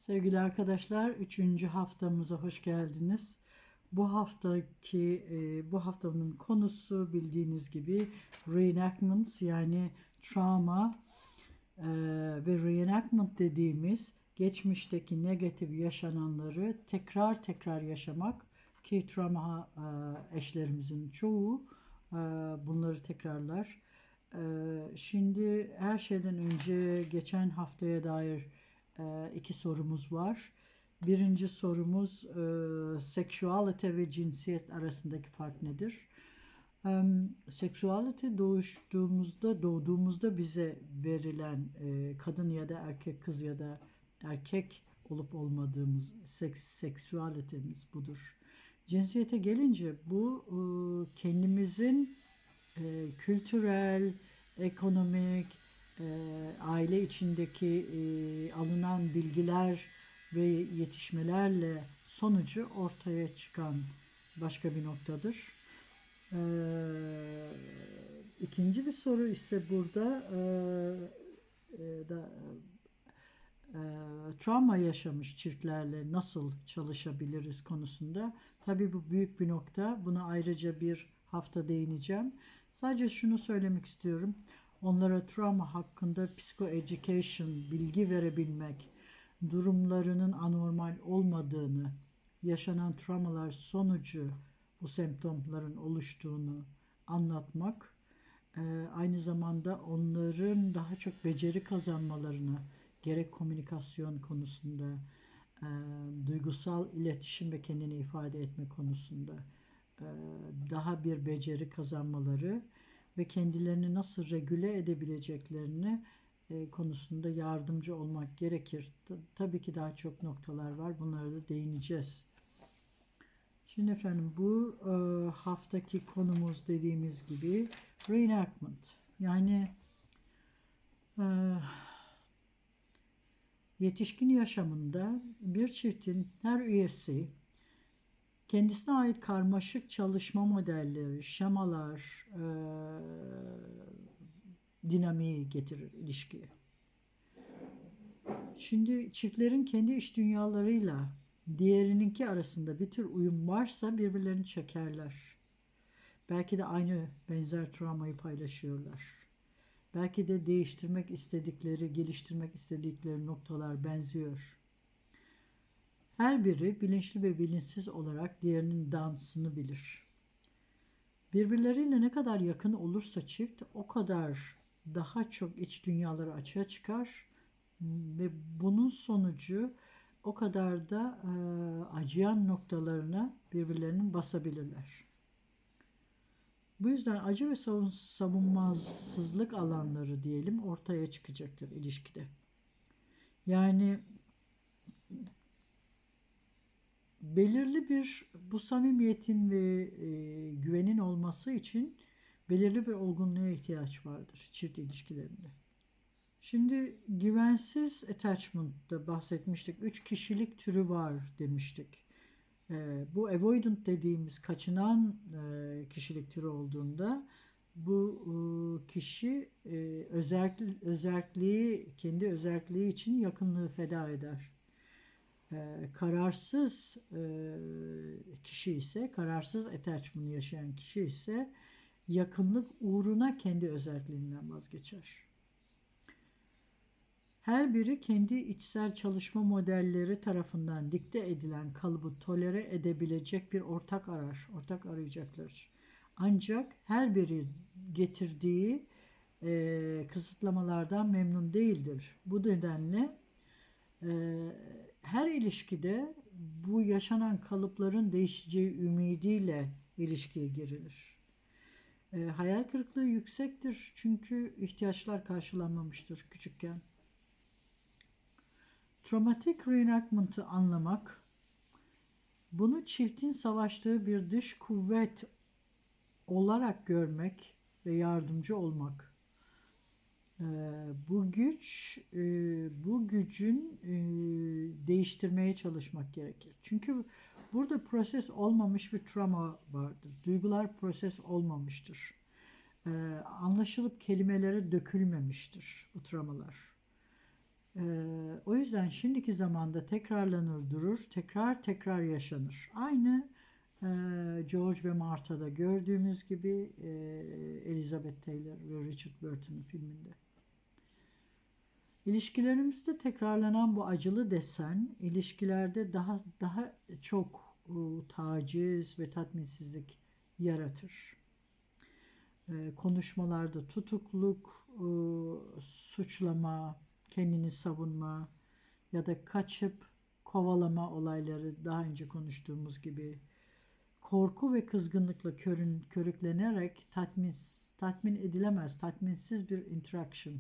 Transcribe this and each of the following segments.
Sevgili arkadaşlar, üçüncü haftamıza hoş geldiniz. Bu haftanın konusu bildiğiniz gibi reenactments, yani travma ve reenactment dediğimiz geçmişteki negatif yaşananları tekrar tekrar yaşamak, ki travma eşlerimizin çoğu bunları tekrarlar. Şimdi her şeyden önce geçen haftaya dair iki sorumuz var. Birinci sorumuz, seksüalite ve cinsiyet arasındaki fark nedir? Seksüalite doğduğumuzda bize verilen kadın ya da erkek, kız ya da erkek olup olmadığımız seksüalitemiz budur. Cinsiyete gelince bu kendimizin kültürel, ekonomik, aile içindeki alınan bilgiler ve yetişmelerle sonucu ortaya çıkan başka bir noktadır. İkinci bir soru ise burada travma yaşamış çiftlerle nasıl çalışabiliriz konusunda. Tabii bu büyük bir nokta. Buna ayrıca bir hafta değineceğim. Sadece şunu söylemek istiyorum. Onlara travma hakkında psychoeducation, bilgi verebilmek, durumlarının anormal olmadığını, yaşanan travmalar sonucu bu semptomların oluştuğunu anlatmak, aynı zamanda onların daha çok beceri kazanmalarını, gerek komünikasyon konusunda, e, duygusal iletişim ve kendini ifade etme konusunda e, daha bir beceri kazanmaları ve kendilerini nasıl regüle edebileceklerini konusunda yardımcı olmak gerekir. Tabii ki daha çok noktalar var. Bunlara da değineceğiz. Şimdi efendim, bu haftaki konumuz dediğimiz gibi reenactment. Yani e, yetişkin yaşamında bir çiftin her üyesi kendisine ait karmaşık çalışma modelleri, şemalar, dinamiği getirir ilişkiye. Şimdi çiftlerin kendi iş dünyalarıyla diğerininki arasında bir tür uyum varsa birbirlerini çekerler. Belki de aynı benzer travmayı paylaşıyorlar. Belki de değiştirmek istedikleri, geliştirmek istedikleri noktalar benziyor. Her biri bilinçli ve bilinçsiz olarak diğerinin dansını bilir. Birbirleriyle ne kadar yakın olursa çift, o kadar daha çok iç dünyaları açığa çıkar ve bunun sonucu o kadar da acıyan noktalarına birbirlerinin basabilirler. Bu yüzden acı ve savunmasızlık alanları diyelim ortaya çıkacaktır ilişkide. Yani belirli bir bu samimiyetin ve güvenin olması için belirli bir olgunluğa ihtiyaç vardır çift ilişkilerinde. Şimdi güvensiz attachment'da bahsetmiştik. 3 kişilik türü var demiştik. Bu avoidant dediğimiz kaçınan kişilik türü olduğunda bu kişi kendi özelliği için yakınlığı feda eder. Kararsız kişi ise, kararsız attachment yaşayan kişi ise yakınlık uğruna kendi özelliğinden vazgeçer. Her biri kendi içsel çalışma modelleri tarafından dikte edilen kalıbı tolere edebilecek bir ortak arar, ortak arayacaklar. Ancak her biri getirdiği kısıtlamalardan memnun değildir. Bu nedenle her ilişkide bu yaşanan kalıpların değişeceği ümidiyle ilişkiye girilir. Hayal kırıklığı yüksektir çünkü ihtiyaçlar karşılanmamıştır küçükken. Travmatik reenactment'ı anlamak, bunu çiftin savaştığı bir dış kuvvet olarak görmek ve yardımcı olmak. Bu gücün değiştirmeye çalışmak gerekir. Çünkü burada proses olmamış bir travma vardır. Duygular proses olmamıştır. Anlaşılıp kelimelere dökülmemiştir bu travmalar. O yüzden şimdiki zamanda tekrarlanır durur, tekrar tekrar yaşanır. Aynı George ve Martha'da gördüğümüz gibi Elizabeth Taylor ve Richard Burton'un filminde. İlişkilerimizde tekrarlanan bu acılı desen ilişkilerde daha çok taciz ve tatminsizlik yaratır. Konuşmalarda tutukluk, suçlama, kendini savunma ya da kaçıp kovalama olayları daha önce konuştuğumuz gibi korku ve kızgınlıkla körüklenerek tatmin edilemez, tatminsiz bir interaction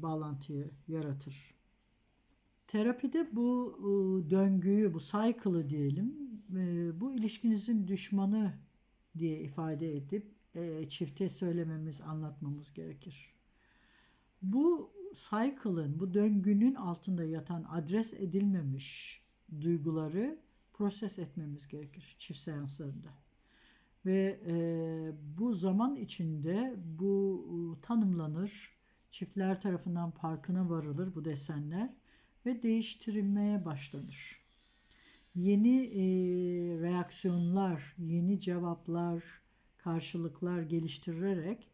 bağlantıyı yaratır. Terapide bu döngüyü, bu cycle'ı diyelim, bu ilişkinizin düşmanı diye ifade edip çifte söylememiz, anlatmamız gerekir. Bu cycle'ın, bu döngünün altında yatan adres edilmemiş duyguları proses etmemiz gerekir çift seanslarında. Ve bu zaman içinde bu tanımlanır, çiftler tarafından farkına varılır bu desenler ve değiştirilmeye başlanır. Yeni reaksiyonlar, yeni cevaplar, karşılıklar geliştirerek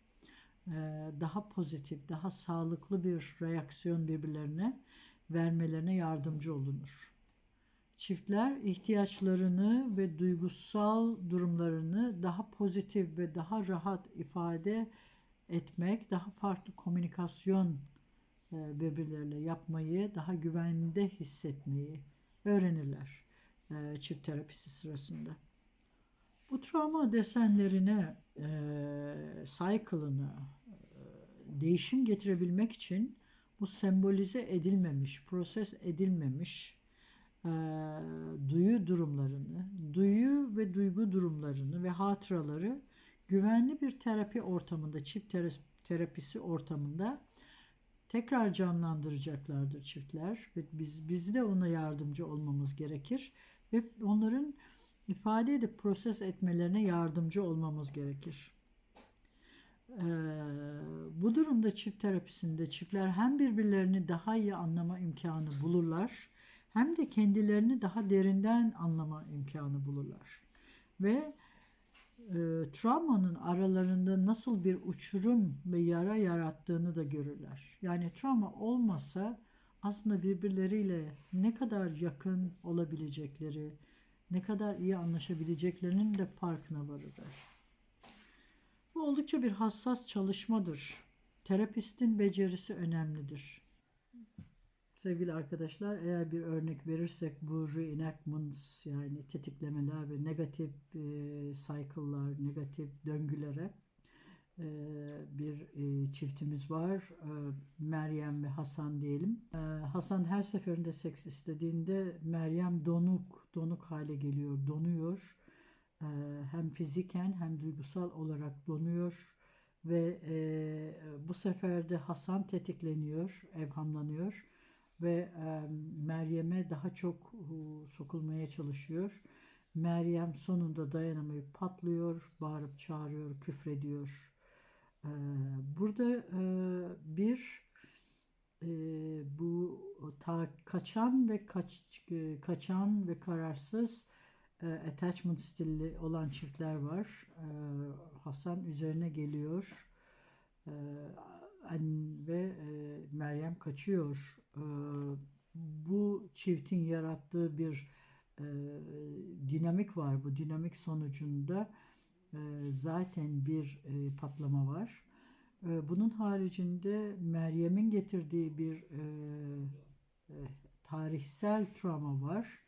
daha pozitif, daha sağlıklı bir reaksiyon birbirlerine vermelerine yardımcı olunur. Çiftler ihtiyaçlarını ve duygusal durumlarını daha pozitif ve daha rahat ifade etmek, daha farklı komünikasyon birbirleriyle yapmayı, daha güvende hissetmeyi öğrenirler çift terapisi sırasında. Bu travma desenlerine, cycle'ını değişim getirebilmek için bu sembolize edilmemiş, proses edilmemiş duyu durumlarını, duyu ve duygu durumlarını ve hatıraları güvenli bir terapi ortamında, çift terapisi ortamında tekrar canlandıracaklardır çiftler ve biz de ona yardımcı olmamız gerekir ve onların ifade edip proses etmelerine yardımcı olmamız gerekir. Bu durumda çift terapisinde çiftler hem birbirlerini daha iyi anlama imkanı bulurlar hem de kendilerini daha derinden anlama imkanı bulurlar. Ve travmanın aralarında nasıl bir uçurum ve yara yarattığını da görürler. Yani travma olmasa aslında birbirleriyle ne kadar yakın olabilecekleri, ne kadar iyi anlaşabileceklerinin de farkına varırlar. Bu oldukça bir hassas çalışmadır. Terapistin becerisi önemlidir. Sevgili arkadaşlar, eğer bir örnek verirsek bu reenactments yani tetiklemeler ve negatif cycle'lar, negatif döngülere bir çiftimiz var. Meryem ve Hasan diyelim. Hasan her seferinde seks istediğinde Meryem donuk hale geliyor, donuyor. Hem fiziken hem duygusal olarak donuyor ve bu sefer de Hasan tetikleniyor, evhamlanıyor ve Meryem'e daha çok sokulmaya çalışıyor. Meryem sonunda dayanamayıp patlıyor, bağırıp çağırıyor, küfrediyor. Burada bu kaçan ve kararsız attachment stilli olan çiftler var. Hasan üzerine geliyor ve Meryem kaçıyor. Bu çiftin yarattığı bir dinamik var. Bu dinamik sonucunda zaten bir patlama var. Bunun haricinde Meryem'in getirdiği bir tarihsel travma var.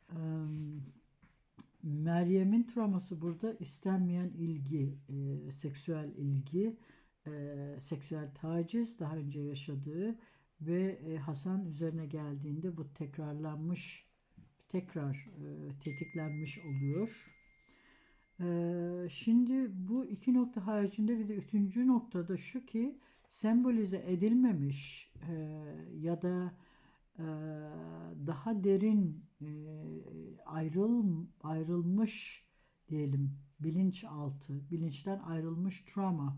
Meryem'in travması burada istenmeyen ilgi, seksüel ilgi, seksüel taciz daha önce yaşadığı ve Hasan üzerine geldiğinde bu tekrar tetiklenmiş oluyor. Şimdi bu iki nokta haricinde bir de üçüncü noktada şu ki sembolize edilmemiş ya da daha derin ayrılmış diyelim bilinçaltı, bilinçten ayrılmış travma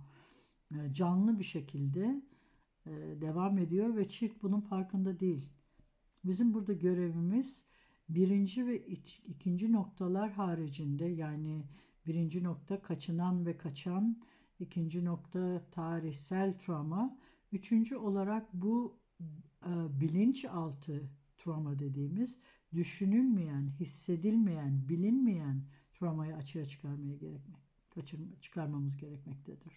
canlı bir şekilde devam ediyor ve çift bunun farkında değil. Bizim burada görevimiz birinci ve ikinci noktalar haricinde, yani birinci nokta kaçınan ve kaçan, ikinci nokta tarihsel travma, üçüncü olarak bu bilinçaltı travma dediğimiz düşünülmeyen, hissedilmeyen, bilinmeyen travmayı açığa çıkarmamız gerekmektedir.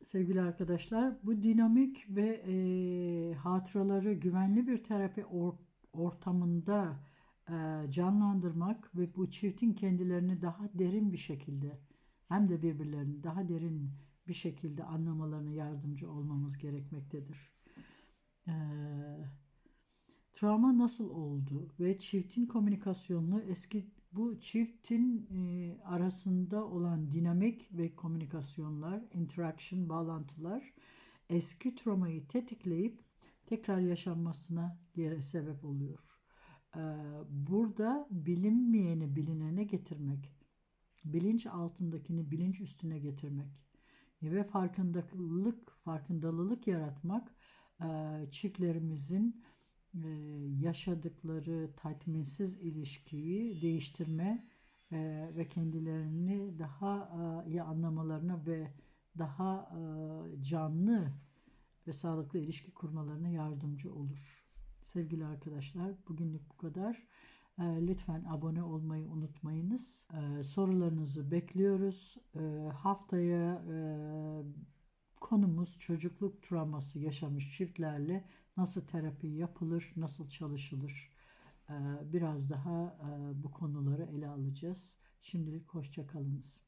Sevgili arkadaşlar, bu dinamik ve hatıraları güvenli bir terapi ortamında canlandırmak ve bu çiftin kendilerini daha derin bir şekilde, hem de birbirlerini daha derin bir şekilde anlamalarına yardımcı olmamız gerekmektedir. E, Travma nasıl oldu ve çiftin komünikasyonunu, bu çiftin arasında olan dinamik ve komünikasyonlar, interaction, bağlantılar eski travmayı tetikleyip tekrar yaşanmasına sebep oluyor. Burada bilinmeyeni bilinene getirmek, bilinç altındakini bilinç üstüne getirmek ve farkındalılık yaratmak çiftlerimizin yaşadıkları tatminsiz ilişkiyi değiştirme ve kendilerini daha iyi anlamalarına ve daha canlı ve sağlıklı ilişki kurmalarına yardımcı olur. Sevgili arkadaşlar, bugünlük bu kadar. Lütfen abone olmayı unutmayınız. Sorularınızı bekliyoruz. Haftaya konumuz çocukluk travması yaşamış çiftlerle nasıl terapi yapılır, nasıl çalışılır. Biraz daha bu konuları ele alacağız. Şimdilik hoşça kalınız.